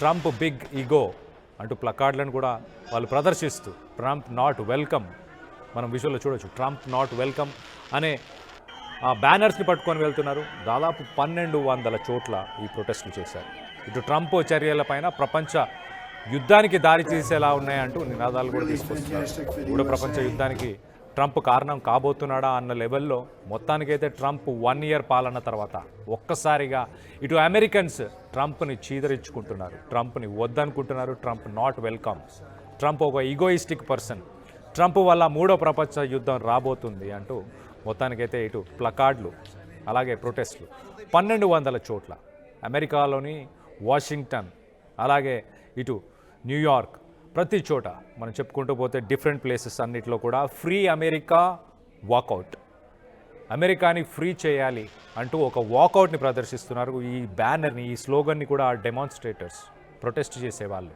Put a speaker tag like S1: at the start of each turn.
S1: Trump big ego అంటూ ప్లకార్డులను కూడా వాళ్ళు ప్రదర్శిస్తూ ట్రంప్ నాట్ వెల్కమ్, మనం విజువల్లో చూడొచ్చు, ట్రంప్ నాట్ వెల్కమ్ అనే ఆ బ్యానర్స్ని పట్టుకొని వెళ్తున్నారు. దాదాపు 1200 చోట్ల ఈ ప్రొటెస్టులు చేశారు. ఇటు ట్రంప్ చర్యలపైన ప్రపంచ యుద్ధానికి దారి తీసేలా ఉన్నాయంటూ నినాదాలు కూడా తీసుకొస్తున్నారు. మూడో ప్రపంచ యుద్ధానికి ట్రంప్ కారణం కాబోతున్నాడా అన్న లెవెల్లో మొత్తానికైతే ట్రంప్ 1 ఇయర్ పాలన తర్వాత ఒక్కసారిగా ఇటు అమెరికన్స్ ట్రంప్ని చీదరించుకుంటున్నారు, ట్రంప్ని వద్దనుకుంటున్నారు. ట్రంప్ నాట్ వెల్కమ్, ట్రంప్ ఒక ఈగోయిస్టిక్ పర్సన్, ట్రంప్ వల్ల మూడో ప్రపంచ యుద్ధం రాబోతుంది అంటూ మొత్తానికైతే ఇటు ప్లకార్డులు అలాగే ప్రొటెస్టులు 1200 చోట్ల అమెరికాలోని వాషింగ్టన్ అలాగే ఇటు న్యూయార్క్ ప్రతి చోట మనం చెప్పుకుంటూ పోతే డిఫరెంట్ ప్లేసెస్ అన్నిట్లో కూడా ఫ్రీ అమెరికా వాకౌట్, అమెరికాని ఫ్రీ చేయాలి అంటూ ఒక వాకౌట్ని ప్రదర్శిస్తున్నారు. ఈ బ్యానర్ని, ఈ స్లోగన్ని కూడా డెమాన్స్ట్రేటర్స్, ప్రొటెస్ట్ చేసేవాళ్ళు